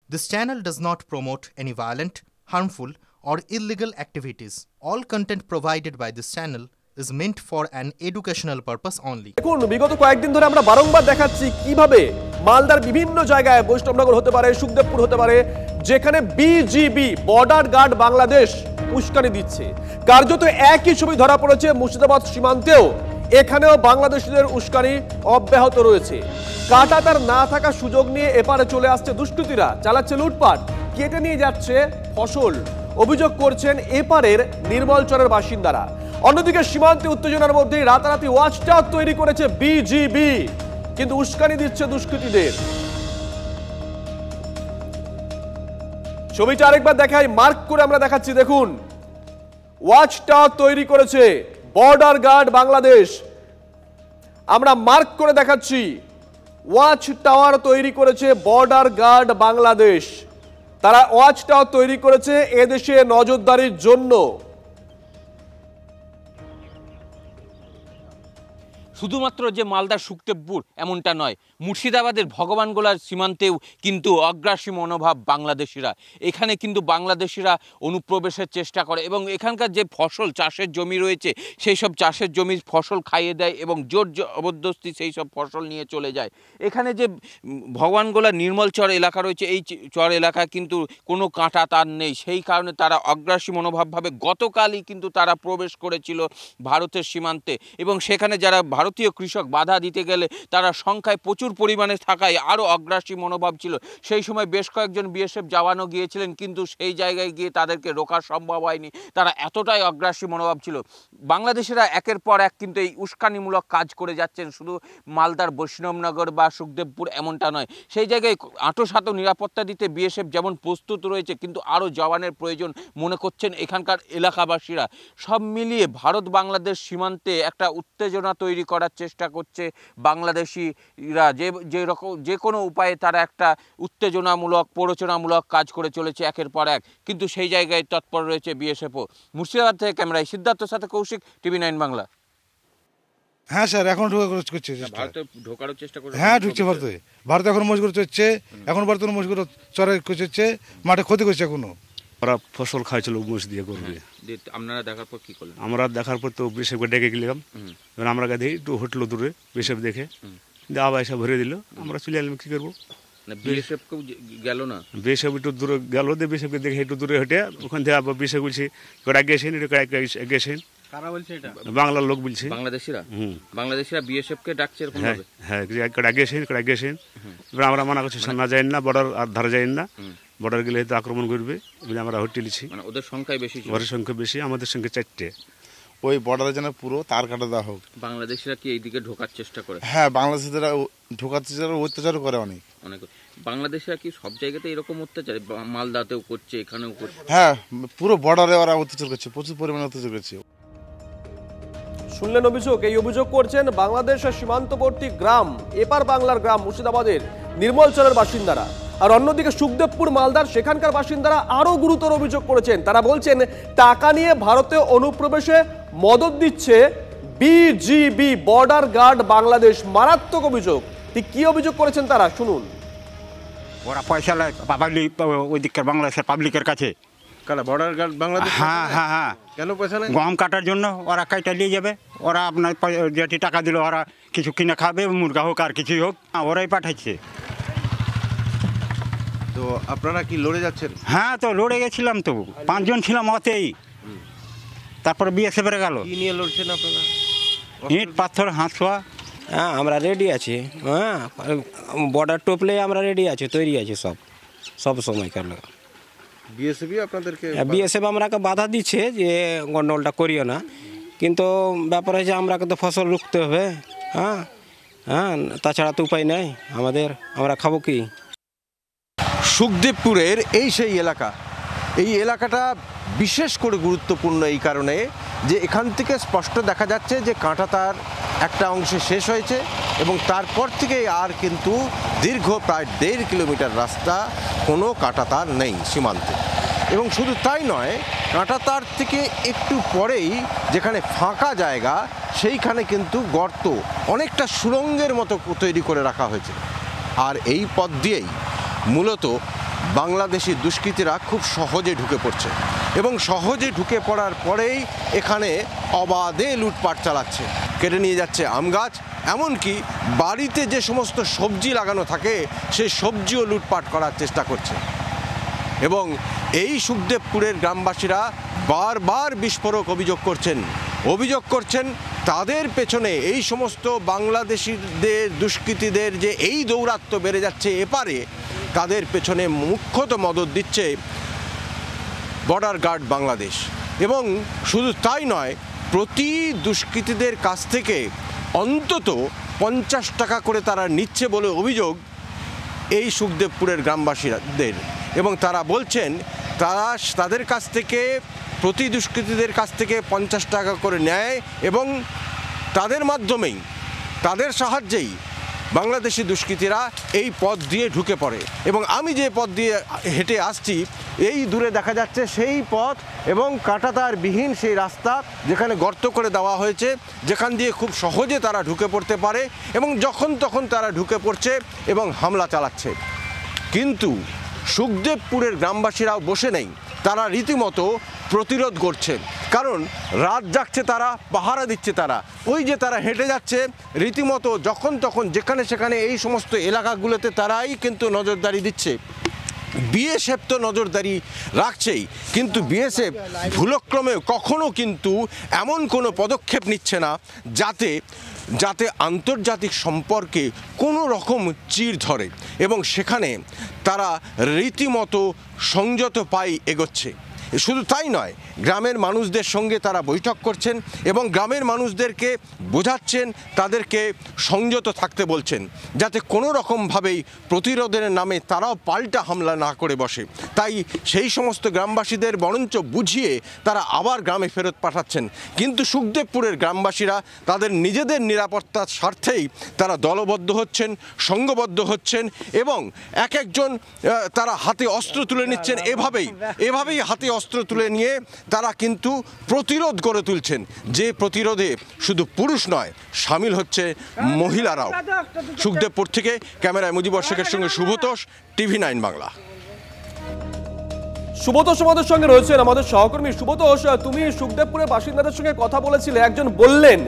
This channel does not promote any violent, harmful, or illegal activities. All content provided by this channel is meant for an educational purpose only. দেখুন বিগত কয়েকদিন ধরে আমরা বারংবার দেখাচ্ছি কিভাবে মালদার বিভিন্ন জায়গায় বৈষ্ণবনগর হতে পারে, সুখদেবপুর হতে পারে, যেখানে বিজিবি বর্ডার গার্ড বাংলাদেশ উস্কানি দিচ্ছে। কার্যত একই ছবি ধরা পড়েছে মুর্শিদাবাদ সীমান্তেও। এখানেও বাংলাদেশিদের উস্কানি অব্যাহত রয়েছে। কাঁটাতার না থাকার সুযোগ নিয়ে এপারে চলে আসছে দুষ্কৃতীরা, চালাচ্ছে লুটপাট, কেটে নিয়ে যাচ্ছে ফসল। অভিযোগ করছেন এপারের নির্মলচরের বাসিন্দারা। অন্যদিকে সীমান্তে উত্তেজনার মধ্যে রাতারাতি ওয়াচ টাওয়ার তৈরি করেছে বিজিবি, কিন্তু উস্কানি দিচ্ছে দুষ্কৃতীদের। ছবিটা আরেকবার দেখাই, মার্ক করে আমরা দেখাচ্ছি। দেখুন, ওয়াচ টাওয়ার তৈরি করেছে বর্ডার গার্ড বাংলাদেশ। আমরা মার্ক করে দেখাচ্ছি, ওয়াচ টাওয়ার তৈরি করেছে বর্ডার গার্ড বাংলাদেশ। তারা ওয়াচ টাওয়ার তৈরি করেছে এদেশে নজরদারির জন্য। শুধুমাত্র যে মালদার সুখদেবপুর এমনটা নয়, মুর্শিদাবাদের ভগবানগোলার সীমান্তেও কিন্তু অগ্রাসী মনোভাব বাংলাদেশিরা। এখানে কিন্তু বাংলাদেশিরা অনুপ্রবেশের চেষ্টা করে এবং এখানকার যে ফসল চাষের জমি রয়েছে সেই সব চাষের জমির ফসল খাইয়ে দেয় এবং জোর জবরদস্তি সেই সব ফসল নিয়ে চলে যায়। এখানে যে ভগবানগোলা নির্মলচর এলাকা রয়েছে, এই চর এলাকায় কিন্তু কোনো কাঁটা তার নেই। সেই কারণে তারা অগ্রাসী মনোভাবভাবে গতকালই কিন্তু তারা প্রবেশ করেছিল ভারতের সীমান্তে এবং সেখানে যারা ভারতীয় কৃষক বাধা দিতে গেলে তারা সংখ্যায় প্রচুর পরিমাণে থাকায় আরও অগ্রাসী মনোভাব ছিল। সেই সময় বেশ কয়েকজন বিএসএফ জওয়ানও গিয়েছিলেন, কিন্তু সেই জায়গায় গিয়ে তাদেরকে রোকা সম্ভব হয়নি। তারা এতটাই অগ্রাসী মনোভাব ছিল। বাংলাদেশিরা একের পর এক কিন্তু এই উস্কানিমূলক কাজ করে যাচ্ছেন। শুধু মালদার বৈষ্ণবনগর বা সুখদেবপুর এমনটা নয়, সেই জায়গায় আঁটোসাঁটো নিরাপত্তা দিতে বিএসএফ যেমন প্রস্তুত রয়েছে, কিন্তু আরও জওয়ানের প্রয়োজন মনে করছেন এখানকার এলাকাবাসীরা। সব মিলিয়ে ভারত বাংলাদেশ সীমান্তে একটা উত্তেজনা তৈরি করার চেষ্টা করছে বাংলাদেশিরা। যে কোনো উপায়ে তারা একটা উত্তেজনামূলক প্ররোচনামূলক কাজ করে চলেছে একের পর এক, কিন্তু সেই জায়গায় তৎপর রয়েছে বিএসএফও। মুর্শিদাবাদ থেকে ক্যামেরায় সিদ্ধার্থের সাথে কৌশিক, TV9 বাংলা। হ্যাঁ স্যার, এখন করছে, ভারতে ঢোকারও চেষ্টা করছে। হ্যাঁ ঢুকছে ভারত এখন মজগুর চলছে, এখন বর্তমানে মজগুর চরে করছে, মাঠে ক্ষতি করছে। এখনো ওরা ফসল খাইছিল মুষ দিয়ে করবে। আপনারা দেখার পর কি করলেন? আমরা দেখার পর তো বিএসএফকে ডেকে গেলাম। এবার আমরা দেখি একটু হোটেল দূরে বিএসএফ দেখে আবার এসে ভরে দিল। আমরা চলে এলাম, কি করবো। বিএসএফ গেল না, বিএসএফ একটু দূরে গেল, বিএসএফকে দেখে একটু দূরে হেঁটে ওখান থেকে আবার বিএসএফ বলছি এটা গেছেন, এটা গেছেন। কারা বলছে এটা? বাংলার লোক বলছে, বাংলাদেশিরা। বাংলাদেশিরা বিএসএফ কে ডাকছে এরকম ভাবে। হ্যাঁ, এটা গেছেন। এবার আমরা মানা করছি না যাই না, বর্ডার আর ধারে যাই না, বর্ডার গেলে হয়তো আক্রমণ করবে বলে আমরা হোটেলছি। মানে ওদের সংখ্যাই বেশি, ওদের সংখ্যা বেশি, আমাদের সংখ্যা 4টে। ওই বর্ডারে যেন পুরো তার কাটা দেওয়া হোক। বাংলাদেশিরা কি এইদিকে ঢোকার চেষ্টা করে? হ্যাঁ, বাংলাদেশিরা ঢোকাতে অত্যাচার করে অনেক। বাংলাদেশিরা কি সব জায়গাতে এরকম অত্যাচার? মালদাতেও করছে, এখানেও করছে। হ্যাঁ, পুরো বর্ডারে ওরা অত্যাচার করছে, প্রচুর পরিমাণে অত্যাচার করছে। শুনলেন অভিযোগ। এই অভিযোগ করছেন বাংলাদেশের সীমান্তবর্তী গ্রাম, এপার বাংলার গ্রাম মুর্শিদাবাদের নির্মলচরের বাসিন্দারা। আর অন্যদিকে সুখদেবপুর মালদার সেখানকার বাসিন্দারা আরো গুরুতর অভিযোগ করেছেন। তারা বলছেন টাকা নিয়ে ভারতে অনুপ্রবেশে মদত দিচ্ছে বিজিবি বর্ডার গার্ড বাংলাদেশ। মারাত্মক অভিযোগ। ঠিক কি অভিযোগ করেছেন তারা, শুনুন। ওরা পয়সা নেয় ওই দিকের বাংলাদেশের পাবলিকের কাছে। Border guard Bangladesh? হ্যাঁ। কেন পয়সা নেই? গম কাটার জন্য ওরা কাইটা নিয়ে যাবে। ওরা আপনার যেটি টাকা দিল ওরা কিছু কিনে খাবে, মুরগা হোক আর কিছুই হোক, ওরাই পাঠাচ্ছে। তো আপনারা কি লড়ে যাচ্ছেন? হ্যাঁ, তো লড়ে গেছিলাম, তো 5 জন ছিলাম ওতেই। তারপরে বিএসএফ গেল। কি নিয়ে লড়ছেন আপনারা? ইট পাথর হাঁসুয়া। হ্যাঁ, আমরা রেডি আছি। হ্যাঁ, বর্ডার টোপলে আমরা রেডি আছি, তৈরি আছি সব সময়। কেন বিএসএফ আপনাদেরকে? বিএসএফ আমরাকে বাধা দিচ্ছে যে গন্ডগোলটা করিও না, কিন্তু ব্যাপার হয়েছে আমরাকে তো ফসল রুখতে হবে। হ্যাঁ, তাছাড়া তো উপায় নেই আমাদের, আমরা খাবো কি। সুখদেবপুরের এই সেই এলাকা। এই এলাকাটা বিশেষ করে গুরুত্বপূর্ণ এই কারণে যে এখান থেকে স্পষ্ট দেখা যাচ্ছে যে কাঁটাতার একটা অংশে শেষ হয়েছে এবং তারপর থেকে আর কিন্তু দীর্ঘ প্রায় 1.5 কিলোমিটার রাস্তা কোনো কাঁটাতার নেই সীমান্তে। এবং শুধু তাই নয়, কাঁটাতার থেকে একটু পরেই যেখানে ফাঁকা জায়গা সেইখানে কিন্তু গর্ত, অনেকটা সুড়ঙ্গের মতো তৈরি করে রাখা হয়েছে। আর এই পথ দিয়েই মূলত বাংলাদেশি দুষ্কৃতীরা খুব সহজে ঢুকে পড়ছে এবং সহজে ঢুকে পড়ার পরেই এখানে অবাধে লুটপাট চালাচ্ছে। কেটে নিয়ে যাচ্ছে আম গাছ, এমনকি বাড়িতে যে সমস্ত সবজি লাগানো থাকে সেই সবজিও লুটপাট করার চেষ্টা করছে। এবং এই সুখদেবপুরের গ্রামবাসীরা বারবার বিস্ফোরক অভিযোগ করছেন তাদের পেছনে এই সমস্ত বাংলাদেশিদের দুষ্কৃতীদের যে এই দৌরাত্ম্য বেড়ে যাচ্ছে এপারে, তাদের পেছনে মুখ্যত মদত দিচ্ছে বর্ডার গার্ড বাংলাদেশ। এবং শুধু তাই নয়, প্রতি দুষ্কৃতীদের কাছ থেকে অন্তত 50 টাকা করে তারা নিচ্ছে বলে অভিযোগ এই সুখদেবপুরের গ্রামবাসীদের। এবং তারা বলছেন তাদের কাছ থেকে প্রতি দুষ্কৃতীদের কাছ থেকে 50 টাকা করে নেয় এবং তাদের মাধ্যমেই, তাদের সাহায্যেই বাংলাদেশি দুষ্কৃতীরা এই পথ দিয়ে ঢুকে পড়ে। এবং আমি যে পথ দিয়ে হেঁটে আসছি, এই দূরে দেখা যাচ্ছে সেই পথ এবং কাঁটাতারবিহীন সেই রাস্তা, যেখানে গর্ত করে দেওয়া হয়েছে, যেখান দিয়ে খুব সহজে তারা ঢুকে পড়তে পারে এবং যখন তখন তারা ঢুকে পড়ছে এবং হামলা চালাচ্ছে। কিন্তু সুখদেবপুরের গ্রামবাসীরাও বসে নেই, তারা রীতিমতো প্রতিরোধ করছে। কারণ রাত জাগছে তারা, পাহারা দিচ্ছে তারা। ওই যে তারা হেঁটে যাচ্ছে রীতিমতো যখন তখন যেখানে সেখানে এই সমস্ত এলাকাগুলোতে তারাই কিন্তু নজরদারি দিচ্ছে। বিএসএফ তো নজরদারি রাখছেই, কিন্তু বিএসএফ ভুলক্রমেও কখনো কিন্তু এমন কোনো পদক্ষেপ নিচ্ছে না যাতে আন্তর্জাতিক সম্পর্কে কোনো রকম চির ধরে, এবং সেখানে তারা রীতিমতো সংযত পাই এগোচ্ছে। শুধু তাই নয়, গ্রামের মানুষদের সঙ্গে তারা বৈঠক করছেন এবং গ্রামের মানুষদেরকে বোঝাচ্ছেন, তাদেরকে সংযত থাকতে বলছেন, যাতে কোনো রকমভাবেই প্রতিরোধের নামে তারাও পাল্টা হামলা না করে বসে। তাই সেই সমস্ত গ্রামবাসীদের বরঞ্চ বুঝিয়ে তারা আবার গ্রামে ফেরত পাঠাচ্ছেন। কিন্তু সুখদেবপুরের গ্রামবাসীরা তাদের নিজেদের নিরাপত্তার স্বার্থেই তারা দলবদ্ধ হচ্ছেন, সংঘবদ্ধ হচ্ছেন এবং এক একজন তারা হাতে অস্ত্র তুলে নিচ্ছেন। এভাবেই হাতে অস্ত্র তুলে নিয়ে তারা কিন্তু প্রতিরোধ গড়ে তুলছেন, যে প্রতিরোধে শুধু পুরুষ নয়, সামিল হচ্ছে মহিলারাও। সুখদেবপুর থেকে ক্যামেরায় মুজিবর শেখের সঙ্গে শুভতোষ, TV9 বাংলা। শুভতোষ আমাদের সঙ্গে রয়েছেন আমাদের সহকর্মী। শুভতোষ, তুমি সুখদেবপুরের বাসিন্দাদের সঙ্গে কথা বলেছিলে, একজন বললেন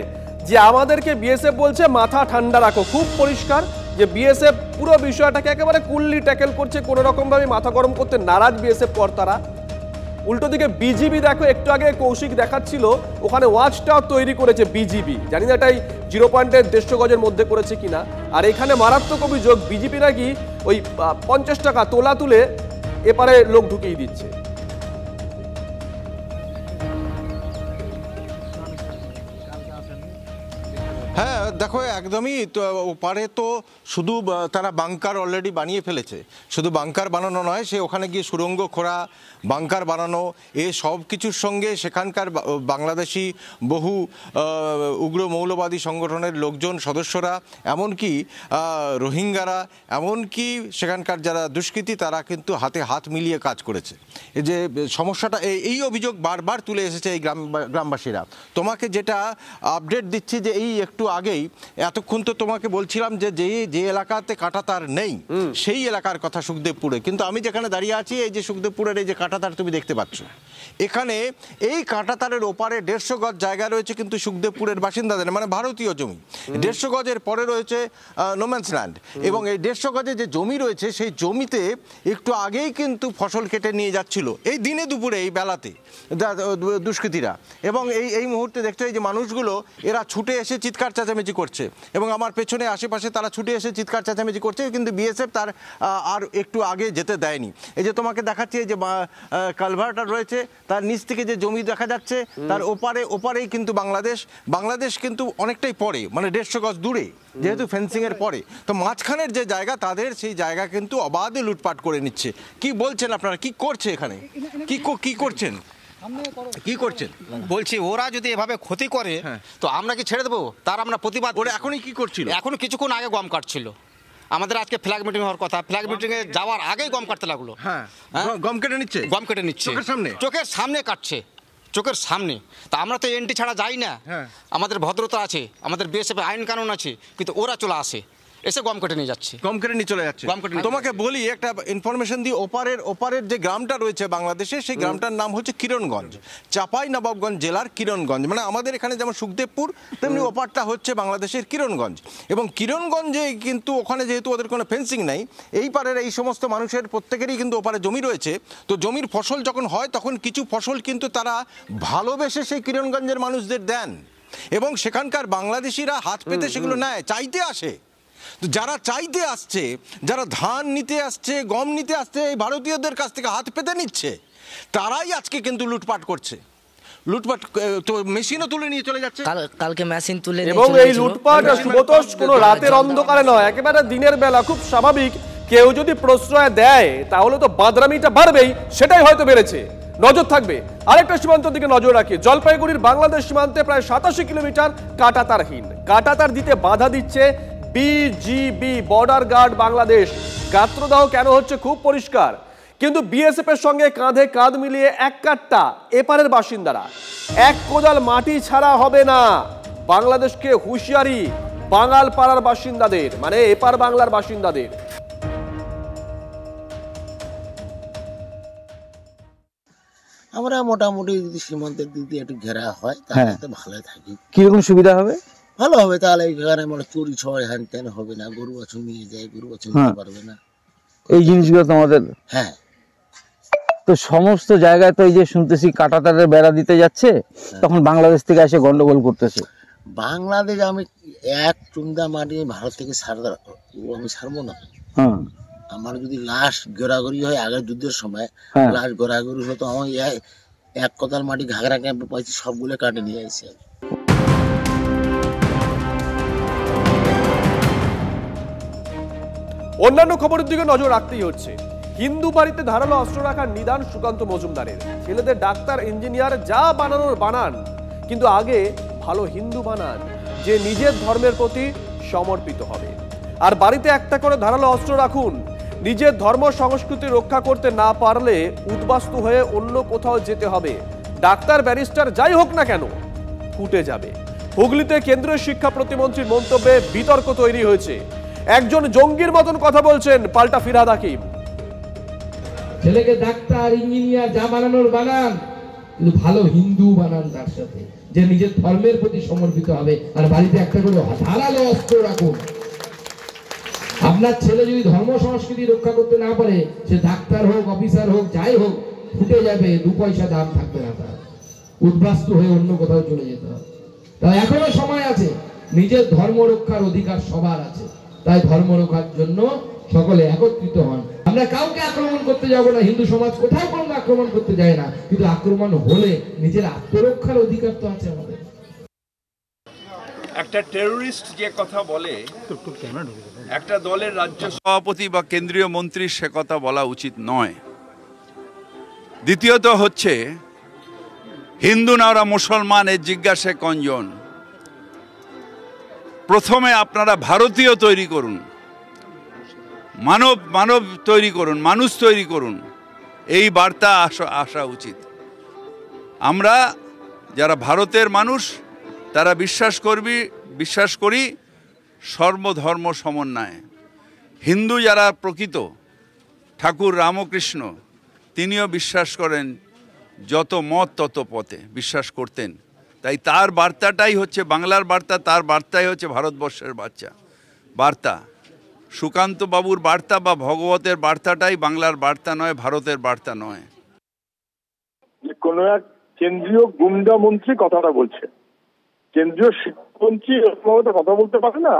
যে আমাদেরকে বিএসএফ বলছে মাথা ঠান্ডা রাখো। খুব পরিষ্কার যে বিএসএফ পুরো বিষয়টাকে একেবারে কুললি ট্যাকেল করছে, কোনো রকমভাবে মাথা গরম করতে নারাজ বিএসএফ কর্তারা। উল্টো দিকে বিজিবি দেখো, একটু আগে কৌশিক দেখাচ্ছিল ওখানে ওয়াচ টাওয়ার তৈরি করেছে বিজিবি, জানি না এটাই 0 পয়েন্টের 150 গজের মধ্যে করেছে কিনা। আর এখানে মারাত্মক অভিযোগ, বিজিবি নাকি ওই 50 টাকা তোলা তুলে এপারে লোক ঢুকিয়ে দিচ্ছে। হ্যাঁ দেখো, একদমই তো ওপারে তো শুধু তারা বাংকার অলরেডি বানিয়ে ফেলেছে। শুধু বাংকার বানানো নয়, সে ওখানে গিয়ে সুড়ঙ্গ খোঁড়া, বাংকার বানানো, এ সব কিছুর সঙ্গে সেখানকার বাংলাদেশি বহু উগ্র মৌলবাদী সংগঠনের লোকজন, সদস্যরা, এমনকি রোহিঙ্গারা, এমনকি সেখানকার যারা দুষ্কৃতী, তারা কিন্তু হাতে হাত মিলিয়ে কাজ করেছে। এই যে সমস্যাটা, এই অভিযোগ বারবার তুলে এসেছে এই গ্রামবাসীরা। তোমাকে যেটা আপডেট দিচ্ছি যে এই একটু আগেই, এতক্ষণ তো তোমাকে বলছিলাম যে এলাকাতে কাঁটাতার নেই সেই এলাকার কথা সুখদেবপুরে, কিন্তু আমি যেখানে দাঁড়িয়ে আছি এই যে সুখদেবপুরের এই যে কাঁটাতার তুমি দেখতে পাচ্ছ, এখানে এই কাঁটাতারের ওপারে 150 গজ জায়গা রয়েছে কিন্তু সুখদেবপুরের বাসিন্দাদের, মানে ভারতীয় জমি। 150 গজের পরে রয়েছে নোম্যান্স ল্যান্ড, এবং এই 150 গজে যে জমি রয়েছে সেই জমিতে একটু আগেই কিন্তু ফসল কেটে নিয়ে যাচ্ছিল এই দিনে দুপুরে, এই বেলাতে দুষ্কৃতীরা। এবং এই মুহূর্তে দেখতে এই যে মানুষগুলো, এরা ছুটে এসে চিৎকার চেঁচামেচি করছে এবং আমার পেছনে আশেপাশে তারা ছুটে এসে চিৎকার চেঁচামেচি করছে, কিন্তু বিএসএফ তার আর একটু আগে যেতে দেয়নি। এই যে তোমাকে দেখাচ্ছি, এই যে কালভার্টার রয়েছে তার নিচ থেকে যে জমি দেখা যাচ্ছে, তার ওপারেই কিন্তু বাংলাদেশ কিন্তু অনেকটাই পরে, মানে 150 গজ দূরে, যেহেতু ফেন্সিং এর পরে। তো মাঝখানের যে জায়গা, তাদের সেই জায়গা কিন্তু অবাধে লুটপাট করে নিচ্ছে। কি বলছেন আপনারা, কি করছে এখানে, কি করছেন? কি করছেন? বলছি ওরা যদি এভাবে ক্ষতি করে তো আমরা কি ছেড়ে দেবো? তার আমরা প্রতিবাদ। ওরা এখনই কি করছিল? এখনো কিছুক্ষণ আগে গম কাটছিল। আমাদের আজকে ফ্ল্যাগ মিটিং হওয়ার কথা, ফ্ল্যাগ মিটিং এ যাওয়ার আগেই গম কাটতে লাগলো। হ্যাঁ, গম কেটে নিচ্ছে, চোখের সামনে কাটছে, চোখের সামনে। তা আমরা তো এন্ট্রি ছাড়া যাই না, আমাদের ভদ্রতা আছে, আমাদের বিএসএফ আইন কানুন আছে, কিন্তু ওরা চলে আসে। এসে গম কেটে নিয়ে যাচ্ছে, গম কেটে নিয়ে চলে যাচ্ছে। গম কেটে নিয়ে তোমাকে বলি একটা ইনফরমেশন দিই, ওপারের যে গ্রামটা রয়েছে বাংলাদেশে, সেই গ্রামটার নাম হচ্ছে কিরণগঞ্জ, চাঁপাই নবাবগঞ্জ জেলার কিরণগঞ্জ। মানে আমাদের এখানে যেমন সুখদেবপুর, তেমনি ওপারটা হচ্ছে বাংলাদেশের কিরণগঞ্জ। এবং কিরণগঞ্জে কিন্তু ওখানে যেহেতু ওদের কোনো ফেন্সিং নাই, এই পারের এই সমস্ত মানুষের প্রত্যেকেরই কিন্তু ওপারে জমি রয়েছে। তো জমির ফসল যখন হয় তখন কিছু ফসল কিন্তু তারা ভালোবেসে সেই কিরণগঞ্জের মানুষদের দেন, এবং সেখানকার বাংলাদেশিরা হাত পেতে সেগুলো নেয়, চাইতে আসে। তো যারা চাইতে আসছে, যারা ধান নিতে আসছে, গম নিতে আসছে, এই ভারতীয়দের কাছ থেকে হাত পেতে নিচ্ছে, তারাই আজকে কিন্তু লুটপাট করছে। লুটপাট তো মেশিনও তুলে নিয়ে চলে যাচ্ছে, কালকে মেশিন তুলে, এবং এই লুটপাট সুবোধ কোনো রাতের অন্ধকারে নয়, একেবারে দিনের বেলা। খুব স্বাভাবিক, কেউ যদি প্রশ্রয় দেয় তাহলে তো বাদরামিটা বাড়বেই, সেটাই হয়তো বেড়েছে। নজর থাকবে। আরেকটা সীমান্তের দিকে নজর রাখি। জলপাইগুড়ির বাংলাদেশ সীমান্তে প্রায় 87 কিলোমিটার কাঁটাতারহীন। কাঁটাতার দিতে বাধা দিচ্ছে বিজিবি, বর্ডার গার্ড বাংলাদেশ। গাত্রদাহ কেন হচ্ছে খুব পরিষ্কার, কিন্তু বিএসএফ এর সঙ্গে কাঁধে কাঁধ মিলিয়ে এক কাট্টা এপারের বাসিন্দারা। এক কোদাল মাটি ছাড়া হবে না, বাংলাদেশকে হুঁশিয়ারি বাঙাল পাড়ার বাসিন্দাদের, মানে এপার বাংলার বাসিন্দাদের। আমরা মোটামুটি যদি সীমান্তের দিক দিয়ে একটু ঘেরা হয় তাহলে তো ভালো থাকি। কিরকম সুবিধা হবে? ভালো হবে, তাহলে এখানে মানে চুরি ছড়াই হ্যান ত্যান হবে না, গরু বাছুর নিয়ে যায়, গরু বাছুর নিতে পারবে না, এই জিনিসগুলো তো আমাদের। হ্যাঁ, তো সমস্ত জায়গায় তো এই যে শুনতেছি কাঁটাতারের বেড়া দিতে যাচ্ছে, তখন বাংলাদেশ থেকে এসে গন্ডগোল করতেছে। বাংলাদেশ আমি এক চুন্দা মাটি ভারত থেকে আমি ছাড়বো না। আমার যদি লাশ গড়াগড়ি হয়, আগের যুদ্ধের সময় লাশ গড়াগড়ি হতো, আমার এক কোদাল মাটি ঘাগরা ক্যাম্পে পাইছি, সবগুলো কাটে নিয়ে আসছে। অন্যান্য খবরের দিকে নজর রাখতেই হচ্ছে। হিন্দু বাড়িতে ধারালো অস্ত্র রাখার নিদান সুকান্ত মজুমদারের। ছেলেদের ডাক্তার, ইঞ্জিনিয়ার, যা বানানোর বানান, কিন্তু আগে ভালো হিন্দু বানান যে নিজের ধর্মের প্রতি সমর্পিত হবে। আর বাড়িতে একটা করে ধারালো অস্ত্র রাখুন। নিজের ধর্ম সংস্কৃতি রক্ষা করতে না পারলে উদ্বাস্তু হয়ে অন্য কোথাও যেতে হবে। ডাক্তার, ব্যারিস্টার যাই হোক না কেন, ফুটে যাবে। হুগলিতে কেন্দ্রীয় শিক্ষা প্রতিমন্ত্রীর মন্তব্যে বিতর্ক তৈরি হয়েছে। একজন জঙ্গির মতন কথা বলছেন পাল্টা ফিরহাদ হাকিম। ছেলেকে ডাক্তার, ইঞ্জিনিয়ার, যা বানানোর বানান, কিন্তু ভালো হিন্দু বানান তার সাথে, যে নিজের ধর্মের প্রতি সমর্পিত হবে। আর বাড়িতে একটা করে ধারালো অস্ত্র রাখুন। আপনার ছেলে যদি ধর্ম সংস্কৃতি রক্ষা করতে না পারে, সে ডাক্তার হোক, অফিসার হোক, যাই হোক, ফুটে যাবে, 2 পয়সা দাম থাকবে না তার, উদ্বাস্তু হয়ে অন্য কোথাও চলে যেতে হবে। তাই এখনো সময় আছে, নিজের ধর্ম রক্ষার অধিকার সবার আছে। তাই ধর্ম রক্ষার জন্য সকলে একত্রিত হন। আমরা কাউকে আক্রমণ করতে যাব না, হিন্দু সমাজ কোথাও কোনো আক্রমণ করতে যায় না, কিন্তু আক্রমণ হলে নিজের আত্মরক্ষার অধিকার তো আছে আমাদের। একটা টেরোরিস্ট যে কথা বলে, একটা দলের রাজ্য সভাপতি বা কেন্দ্রীয় মন্ত্রী সে কথা বলা উচিত নয়। দ্বিতীয়ত হচ্ছে, হিন্দু না ওরা মুসলমান, এর জিজ্ঞাসা কয়জন? প্রথমে আপনারা ভারতীয় তৈরি করুন, মানব তৈরি করুন, মানুষ তৈরি করুন, এই বার্তা আসা উচিত। আমরা যারা ভারতের মানুষ, তারা বিশ্বাস করি সর্বধর্ম সমন্বয়ে। হিন্দু যারা প্রকৃত, ঠাকুর রামকৃষ্ণ, তিনিও বিশ্বাস করেন যত মত তত পথে, বিশ্বাস করতেন। তাই তার বার্তাটাই হচ্ছে বাংলার বার্তা, তার বার্তাই হচ্ছে ভারতবর্ষের বার্তা। সুকান্ত বাবুর বার্তা বা ভগবতের বার্তাটাই বাংলার বার্তা নয়, ভারতের বার্তা নয়। কোনো এক কেন্দ্রীয় গুন্ডা মন্ত্রী কথাটা বলছে, কেন্দ্রীয় শিক্ষামন্ত্রী এরকম কথা বলতে পারে না।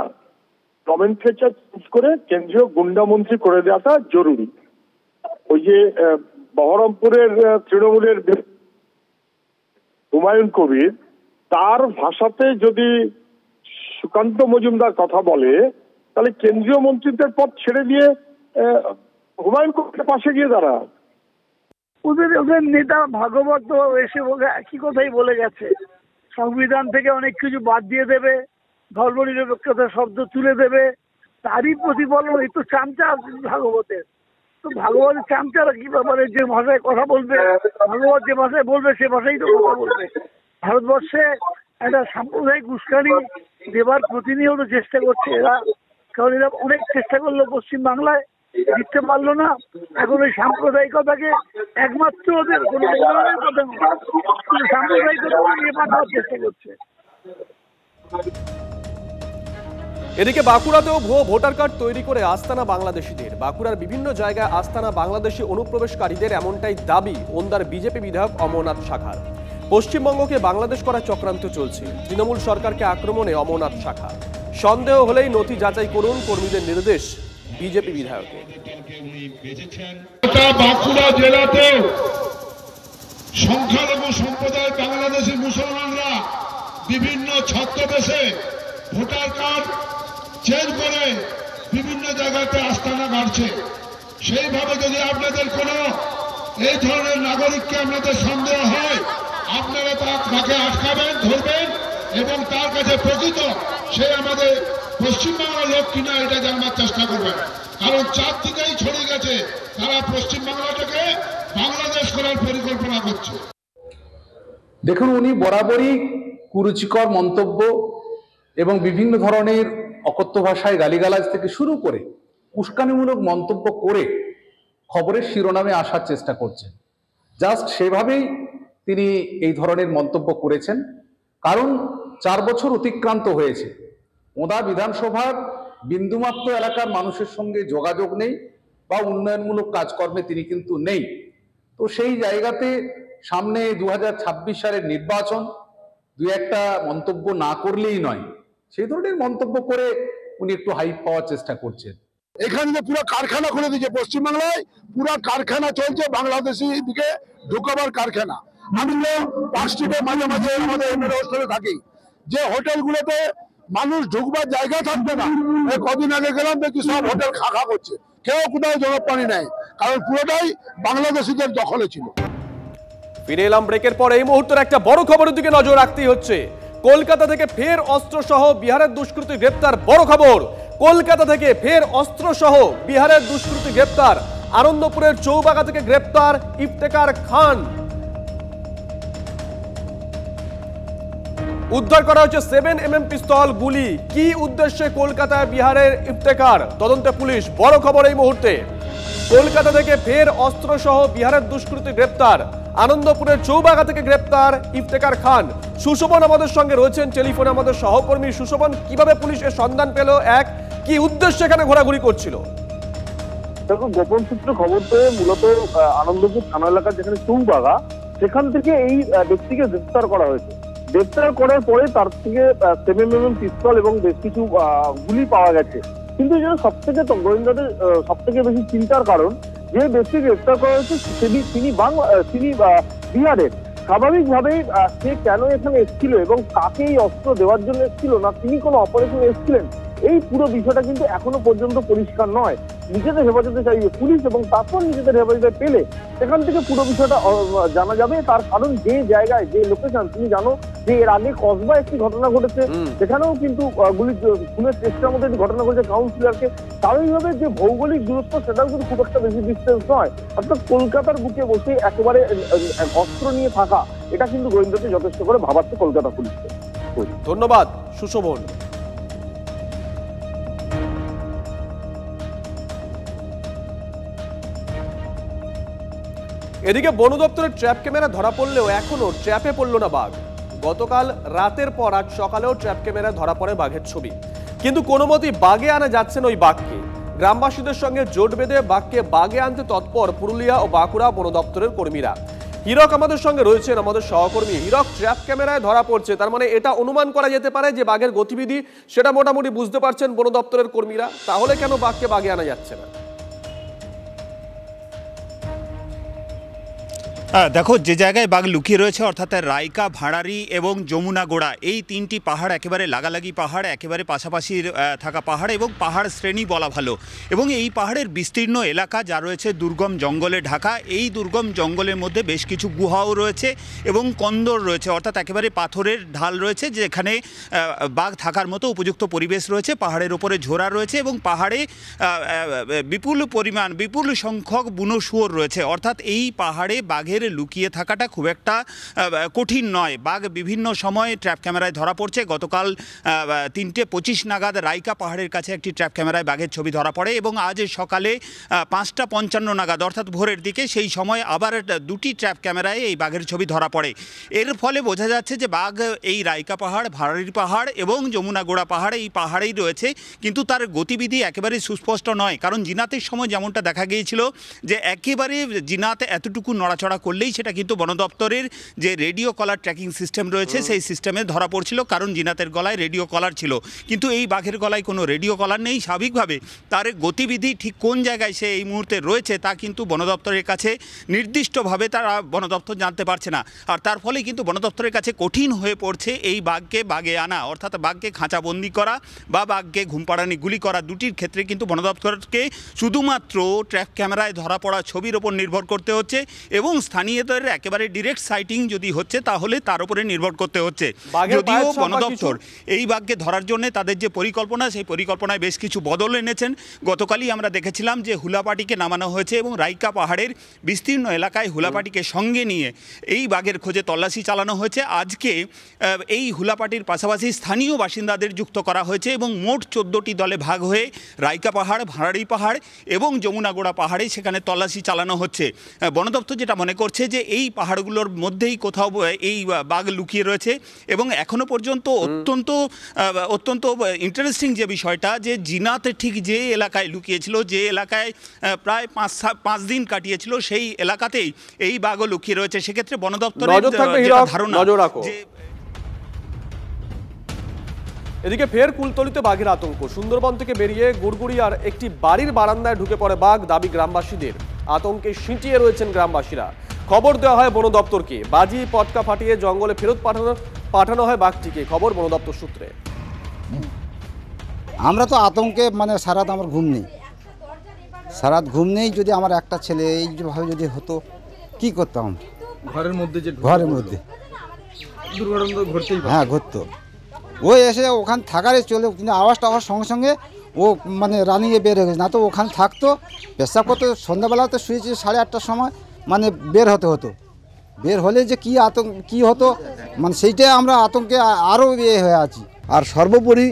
নমেনক্লেচার চেঞ্জ করে কেন্দ্রীয় গুন্ডা মন্ত্রী করে দেওয়াটা জরুরি। ওই যে বহরমপুরের তৃণমূলের হুমায়ুন কবির, তার ভাষাতে যদি সুকান্ত মজুমদার কথা বলে, তাহলে কেন্দ্রীয় মন্ত্রীদের পদ ছেড়ে দিয়ে হুমায়ুন কবিরের পাশে গিয়ে দাঁড়া। ওদের নেতা ভাগবত এসে একই কথাই বলে গেছে, সংবিধান থেকে অনেক কিছু বাদ দিয়ে দেবে, ধর্মনিরপেক্ষতার শব্দ তুলে দেবে, তারই প্রতিফলন। এই তো চামচা ভাগবতের, তো ভাগবতের চামচারা কি ব্যাপারে যে ভাষায় কথা বলবে, ভাগবত যে ভাষায় বলবে সে ভাষাই তো কথা বলবে। ভারতবর্ষে একটা সাম্প্রদায়িক উস্কানি দেবার প্রতিনিয়ত চেষ্টা করছে এরা। কারণ এরা অনেক চেষ্টা করলো পশ্চিম বাংলায়, জিততে পারলো না। এখন ওই সাম্প্রদায়িকতাকে একমাত্র ওদের কোনো উন্নয়নের কথা নয়, শুধু সাম্প্রদায়িকতা নিয়ে পাঠানোর চেষ্টা করছে। এদিকে বাঁকুড়াতেও ভুয়ো ভোটার কার্ড তৈরি করে আস্তানা বাংলাদেশিদের। বাঁকুড়ার বিভিন্ন জায়গায় আস্তানা বাংলাদেশি অনুপ্রবেশকারীদের, এমনটাই দাবি ওন্দার বিজেপি বিধায়ক অমরনাথ শাখার। পশ্চিমবঙ্গকে বাংলাদেশ করার চক্রান্ত চলছে, তৃণমূল সরকারকে আক্রমণে অমরনাথ শাখা। সন্দেহ হলেই নথি যাচাই করুন, কর্মীদের নির্দেশ বিজেপি বিধায়কের। বাঁকুড়া জেলাতেও সংখ্যালঘু সম্প্রদায় বাংলাদেশি মুসলমানরা বিভিন্ন ছদ্মবেশে ভোটার কার্ড চেঞ্জ করে বিভিন্ন জায়গাতে আস্তানা গাড়ছে। সেইভাবে যদি আপনাদের কোনো এই ধরনের নাগরিককে আপনাদের সন্দেহ হয়, আপনারা তাকে আটকাবেন, ধরবেন এবং তার কাছে প্রকৃত সে আমাদের পশ্চিমবাংলার লোক কিনা এটা জানবার চেষ্টা করবেন। কারণ চারদিকেই ছড়িয়ে গেছে, তারা পশ্চিমবাংলাটাকে বাংলাদেশ করার পরিকল্পনা করছে। দেখুন, উনি বরাবরই কুরুচিকর মন্তব্য এবং বিভিন্ন ধরনের অকথ্য ভাষায় গালিগালাজ থেকে শুরু করে উস্কানিমূলক মন্তব্য করে খবরের শিরোনামে আসার চেষ্টা করছেন। জাস্ট সেভাবেই তিনি এই ধরনের মন্তব্য করেছেন, কারণ 4 বছর অতিক্রান্ত হয়েছে। ওদা বিধানসভার বিন্দুমাত্র এলাকার মানুষের সঙ্গে যোগাযোগ নেই বা উন্নয়নমূলক কাজকর্মে তিনি কিন্তু নেই। তো সেই জায়গাতে সামনে 2026 সালের নির্বাচন, দু একটা মন্তব্য না করলেই নয়, সেই ধরনের মন্তব্য করে উনি একটু হাইপ পাওয়ার চেষ্টা করছেন। এখানে যে পুরো কারখানা খুলে দিয়েছে পশ্চিমবাংলায়, পুরো কারখানা চলছে বাংলাদেশি দিকে ঢুকাবার কারখানা। আমি তো পার্ক স্ট্রিটে মাঝে মাঝে আমাদের এমএলএ হোস্টেলে থাকি, যে হোটেলগুলোতে মানুষ ঢুকবার জায়গা থাকবে না। কদিন আগে গেলাম, দেখি সব হোটেল খা করছে, কেউ কোথাও জলপানি নেই, কারণ পুরোটাই বাংলাদেশিদের দখলে ছিল। ফিরে এলাম ব্রেকের পর। এই মুহূর্তের একটা বড় খবরের দিকে নজর রাখতেই হচ্ছে। কলকাতা থেকে ফের অস্ত্র সহ বিহারের দুষ্কৃতী গ্রেপ্তার। বড় খবর, কলকাতা থেকে ফের অস্ত্র সহ বিহারের দুষ্কৃতী গ্রেপ্তার। আনন্দপুরের চৌবাগা থেকে গ্রেপ্তার ইফতেখার খান। উদ্ধার করা হয়েছে 7mm পিস্তল, গুলি। কি উদ্দেশ্যে কলকাতায় বিহারের ইফতেখার, তদন্তে পুলিশ। বড় খবর এই মুহূর্তে, কলকাতা থেকে ফের অস্ত্র সহ বিহারের দুষ্কৃতী গ্রেপ্তার। আনন্দপুরের চৌবাগা থেকে গ্রেপ্তার ইফতেখার খান। সুশোভন আমাদের সঙ্গে রয়েছেন টেলিফোনে, আমাদের সহকর্মী। সুশোভন, কিভাবে পুলিশ এর সন্ধান পেল, কি উদ্দেশ্যে এখানে ঘোরাঘুরি করছিল? দেখো, গোপন সূত্র খবর পেয়ে মূলত আনন্দপুর থানা এলাকার যেখানে চৌবাগা, সেখান থেকে এই ব্যক্তিকে গ্রেপ্তার করা হয়েছে। গ্রেপ্তার করার পরে তার থেকে 7mm পিস্তল এবং বেশ কিছু গুলি পাওয়া গেছে। কিন্তু যেন সব থেকে গোয়েন্দাদের সব থেকে বেশি চিন্তার কারণ, যে ব্যক্তি গ্রেপ্তার করা হয়েছে তিনি বিহারের। স্বাভাবিকভাবেই সে কেন এখানে এসেছিল এবং কাকে এই অস্ত্র দেওয়ার জন্য এসেছিল, না তিনি কোনো অপারেশনে এসেছিলেন, এই পুরো বিষয়টা কিন্তু এখনো পর্যন্ত পরিষ্কার নয়। নিজেদের হেফাজতে চাইবে পুলিশ এবং তারপর নিজেদের হেফাজতে পেলে সেখান থেকে পুরো বিষয়টা জানা যাবে। তার কারণ, যে জায়গায় যে লোকেশন, তুমি জানো যে এর আগে কসবা একটি ঘটনা ঘটেছে, সেখানেও কিন্তু খুনের চেষ্টার মধ্যে একটি ঘটনা ঘটেছে কাউন্সিলরকে। স্বাভাবিকভাবে যে ভৌগোলিক দূরত্ব, সেটাও কিন্তু খুব একটা বেশি ডিস্টেন্স নয়। অর্থাৎ কলকাতার বুকে বসে একেবারে অস্ত্র নিয়ে থাকা, এটা কিন্তু গোয়েন্দাকে যথেষ্ট করে ভাবাচ্ছে কলকাতা পুলিশকে। ধন্যবাদ সুশোভন। এদিকে বন দপ্তরের ট্র্যাপ ক্যামেরা ধরা পড়লেও এখনো ট্র্যাপে পড়ল না বাঘ। গতকাল রাতের পর আজ সকালেও ট্র্যাপ ক্যামেরা ধরা পড়ে বাঘের ছবি, কিন্তু কোনো মতেই বাগে আনা যাচ্ছে না ওই বাঘকে। গ্রামবাসীদের সঙ্গে জোট বেঁধে বাঘকে বাগে আনতে তৎপর পুরুলিয়া ও বাঁকুড়া বন দপ্তরের কর্মীরা। হীরক আমাদের সঙ্গে রয়েছেন, আমাদের সহকর্মী। হীরক, ট্র্যাপ ক্যামেরায় ধরা পড়ছে, তার মানে এটা অনুমান করা যেতে পারে যে বাঘের গতিবিধি সেটা মোটামুটি বুঝতে পারছেন বন দপ্তরের কর্মীরা। তাহলে কেন বাঘকে বাগে আনা যাচ্ছে না? দেখো, যে জায়গায় বাঘ লুকিয়ে রয়েছে, অর্থাৎ রাইকা, ভাঁড়ারি এবং যমুনাগোড়া, এই 3টি পাহাড় একেবারে লাগালাগি পাহাড়, একেবারে পাশাপাশি থাকা পাহাড় এবং পাহাড় শ্রেণী বলা ভালো। এবং এই পাহাড়ের বিস্তীর্ণ এলাকা যা রয়েছে দুর্গম জঙ্গলে ঢাকা। এই দুর্গম জঙ্গলের মধ্যে বেশ কিছু গুহাও রয়েছে এবং কন্দর রয়েছে, অর্থাৎ একেবারে পাথরের ঢাল রয়েছে, যেখানে বাঘ থাকার মতো উপযুক্ত পরিবেশ রয়েছে। পাহাড়ের ওপরে ঝোড়া রয়েছে এবং পাহাড়ে বিপুল সংখ্যক বুনো শুয়োর রয়েছে। অর্থাৎ এই পাহাড়ে বাঘের বাঘের লুকিয়ে থাকাটা খুব একটা কঠিন নয়। বাঘ বিভিন্ন সময়ে ট্র্যাপ ক্যামেরায় ধরা পড়ছে। গতকাল 3:25 নাগাদ রাইকা পাহাড়ের কাছে একটি ট্র্যাপ ক্যামেরায় বাঘের ছবি ধরা পড়ে এবং আজ সকালে 5:55 নাগাদ অর্থাৎ ভোরের দিকে সেই সময় আবার 2টি ট্র্যাপ ক্যামেরায় এই বাঘের ছবি ধরা পড়ে। এর ফলে বোঝা যাচ্ছে যে বাঘ এই রাইকা পাহাড়, ভাড়ারি পাহাড় এবং যমুনাগোড়া পাহাড় এই পাহাড়েই রয়েছে, কিন্তু তার গতিবিধি একেবারে সুস্পষ্ট নয়। কারণ জিনাতের সময় যেমনটা দেখা গিয়েছিল যে একেবারে জিনাতে এতটুকু নড়াচড়া করলেই সেটা কিন্তু বন দপ্তরের যে রেডিও কলার ট্র্যাকিং সিস্টেম রয়েছে সেই সিস্টেমে ধরা পড়ছিল, কারণ জিনাতের গলায় রেডিও কলার ছিল। কিন্তু এই বাঘের গলায় কোনো রেডিও কলার নেই। স্বাভাবিকভাবে তার গতিবিধি ঠিক কোন জায়গায় সে এই মুহূর্তে রয়েছে তা কিন্তু বন দপ্তরের কাছে নির্দিষ্টভাবে তারা বন দপ্তর জানতে পারছে না। আর তার ফলে কিন্তু বন দপ্তরের কাছে কঠিন হয়ে পড়ছে এই বাঘকে বাগে আনা, অর্থাৎ বাঘকে খাঁচাবন্দি করা বা বাঘকে ঘুমপাড়ানি গুলি করা। দুটির ক্ষেত্রে কিন্তু বন দপ্তরকে শুধুমাত্র ট্র্যাপ ক্যামেরায় ধরা পড়া ছবির ওপর নির্ভর করতে হচ্ছে এবং স্থানীয়দের একেবারে ডিরেক্ট সাইটিং যদি হচ্ছে তাহলে তার উপরে নির্ভর করতে হচ্ছে। যদিও বন দপ্তর এই বাঘকে ধরার জন্য তাদের যে পরিকল্পনা সেই পরিকল্পনায় বেশ কিছু বদল এনেছেন। গতকালই আমরা দেখেছিলাম যে হুলাপাটিকে নামানো হয়েছে এবং রাইকা পাহাড়ের বিস্তীর্ণ এলাকায় হুলাপাটিকে সঙ্গে নিয়ে এই বাঘের খোঁজে তল্লাশি চালানো হয়েছে। আজকে এই হুলাপাটির পাশাপাশি স্থানীয় বাসিন্দাদের যুক্ত করা হয়েছে এবং মোট 14টি দলে ভাগ হয়ে রাইকা পাহাড়, ভাড়ারি পাহাড় এবং যমুনাগোড়া পাহাড়ে সেখানে তল্লাশি চালানো হচ্ছে। বন দপ্তর যেটা মনে করছে যে এই পাহাড়গুলোর মধ্যেই কোথাও এই বাঘ লুকিয়ে রয়েছে এবং এখনো পর্যন্ত অত্যন্ত ইন্টারেস্টিং যে বিষয়টা যে জিনাতে ঠিক যে এলাকায় লুকিয়েছিল, যে এলাকায় প্রায় 5 দিন কাটিয়েছিল, সেই এলাকাতেই এই বাঘও লুকিয়ে রয়েছে। সেক্ষেত্রে বন দপ্তরের ধারণা যে এদিকে ফের কুলতলিতে বাঘের আতঙ্ক। সুন্দরবন থেকে বেরিয়ে গুড়গুড়িয়ার একটি বাড়ির বারান্দায় ঢুকে পড়ে বাঘ, দাবি গ্রামবাসীদের। আতঙ্কে সিঁটিয়ে রয়েছেন গ্রামবাসীরা। খবর দেওয়া হয় বন দপ্তরকে। বাজি পটকা ফাটিয়ে জঙ্গলে ফেরত পাঠানো হয় বাঘটিকে। খবর বন দপ্তর সূত্রে। আমরা তো আতঙ্কে মানে সারাত আমার ঘুম নেই, সারাত ঘুম নেই। যদি আমার একটা ছেলে এইভাবে যদি হতো কি করতাম? ঘরের মধ্যে দুর্ঘটনা ঘটতেই, হ্যাঁ ঘটতো। ও এসে ওখানে থাকারে চলে, কিন্তু আওয়াজটা হওয়ার সঙ্গে সঙ্গে ও মানে রানিংয়ে বের হয়ে গেছে। না তো ওখানে থাকতো, পেশাব করতে সন্ধ্যাবেলাতে শুয়েছি 8:30টার সময়, মানে বের হতে হতো। বের হলে যে কী আতঙ্ক কী হতো মানে সেইটাই আমরা আতঙ্কে আরও হয়ে আছি। আর সর্বোপরি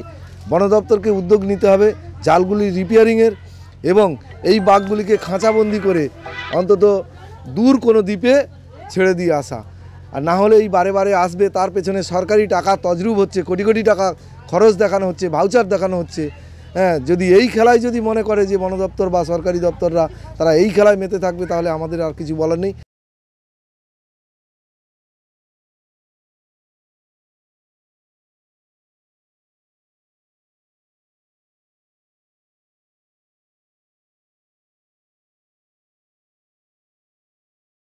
বন দপ্তরকে উদ্যোগ নিতে হবে জালগুলি রিপেয়ারিংয়ের এবং এই বাঘগুলিকে খাঁচাবন্দি করে অন্তত দূর কোনো দ্বীপে ছেড়ে দিয়ে আসা। আর না হলে এই বারে বারে আসবে, তার পেছনে সরকারি টাকা তজরুব হচ্ছে, কোটি কোটি টাকা খরচ দেখানো হচ্ছে, ভাউচার দেখানো হচ্ছে। হ্যাঁ, যদি এই খেলায় যদি মনে করে যে বন দপ্তর বা সরকারি দপ্তররা তারা এই খেলায় মেতে থাকবে, তাহলে আমাদের আর কিছু বলার নেই।